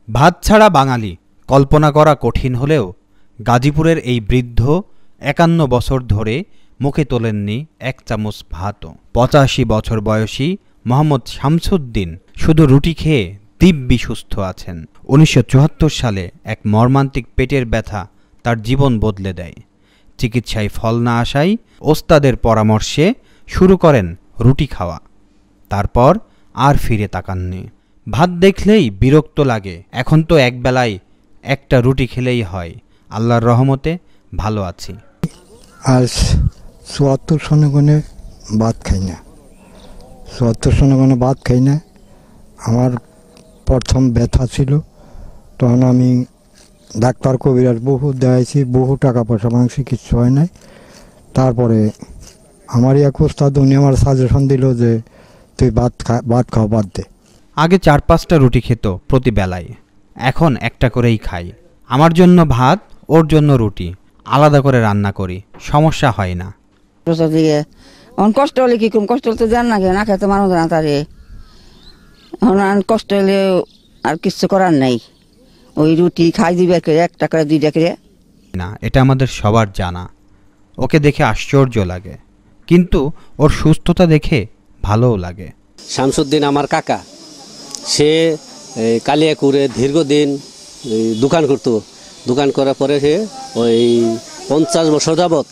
ভাত ছাড়া বাঙালি কল্পনা করা কঠিন হলেও গাজীপুরের এই বৃদ্ধ ৫১ বছর ধরে মুখে তোলেননি এক চামচ ভাতও। ৮৫ বছর বয়সী মোহাম্মদ শামসুদ্দিন শুধু রুটি খেয়ে দিব্যি সুস্থ আছেন। ১৯৭৪ সালে এক মর্মান্তিক পেটের ব্যথা তার জীবন বদলে দেয়। চিকিৎসায় ফল না আসায় ওস্তাদের পরামর্শে শুরু করেন রুটি খাওয়া। তারপর আর ফিরে তাকাননি। ভাত দেখলেই বিরক্ত লাগে, এখন তো একবেলায় একটা রুটি খেলেই হয়। আল্লাহর রহমতে ভালো আছি। আজ ৭৪ সনে ভাত খাই না, ৭৪ সনে ভাত খাই না। আমার প্রথম ব্যথা ছিল, তখন আমি ডাক্তার কবিরাজ বহু দেখাইছি, বহু টাকা পয়সা মাংসি কিচ্ছু হয় নাই। তারপরে আমার এক ওস্তাদ উনি আমার সাজেশন দিল যে তুই ভাত খাও, বাদ দে। আগে ৪-৫টা রুটি খেত প্রতি বেলায়, এখন একটা করেই খাই। আমার জন্য ভাত, ওর জন্য রুটি, আলাদা করে রান্না করি, সমস্যা হয় না। কষ্ট হলে কি কম, কষ্ট হলে তো জান না, না খেতে মানুষ না, তারে কষ্ট হলে আর কিছু করার নাই, ওই রুটি খাই দিবে একটা করে 2টা করে না। এটা আমাদের সবার জানা। ওকে দেখে আশ্চর্য লাগে, কিন্তু ওর সুস্থতা দেখে ভালোও লাগে। শামসুদ্দিন আমার কাকা, সে কালিয়াকুরে দীর্ঘদিন দোকান করত। দোকান করার পরে সে ওই 50 বছর যাবৎ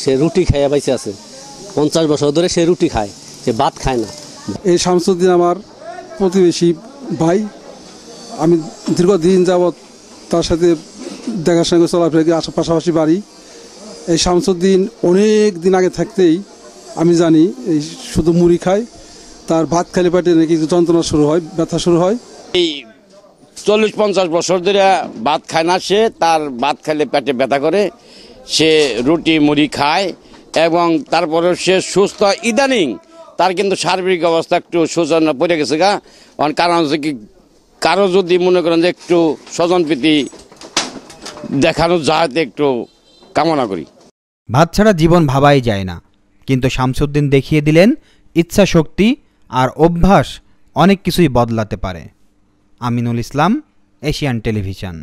সে রুটি খাইয়া বাইসে আছে। 50 বছর ধরে সে রুটি খায়, সে ভাত খায় না। এই শামসুদ্দিন আমার প্রতিবেশী ভাই, আমি দীর্ঘদিন যাবৎ তার সাথে দেখার সঙ্গে চলাফেরা, পাশাপাশি বাড়ি। এই শামসুদ্দিন অনেক দিন আগে থাকতেই আমি জানি এই শুধু মুড়ি খায়, তার ভাত খাইলে পেটে নাকি যন্ত্রণা শুরু হয়, ব্যথা শুরু হয়। এই 40-50 বছর ধরে ভাত খায় না সে, তার ভাত খাইলে পেটে ব্যথা করে, সে রুটি মুড়ি খায় এবং তারপরে সে সুস্থ। ইদানিং তার কিন্তু সার্বিক অবস্থা একটু শোচনা পড়ে গেছে গা, কারণ হচ্ছে কি, কারো যদি মনে করেন যে একটু স্বজনপ্রীতি দেখানো যায়, একটু কামনা করি। ভাত ছাড়া জীবন ভাবাই যায় না, কিন্তু শামসুদ্দিন দেখিয়ে দিলেন ইচ্ছা শক্তি আর অভ্যাস অনেক কিছুই বদলাতে পারে। Aminul Islam, Asian television.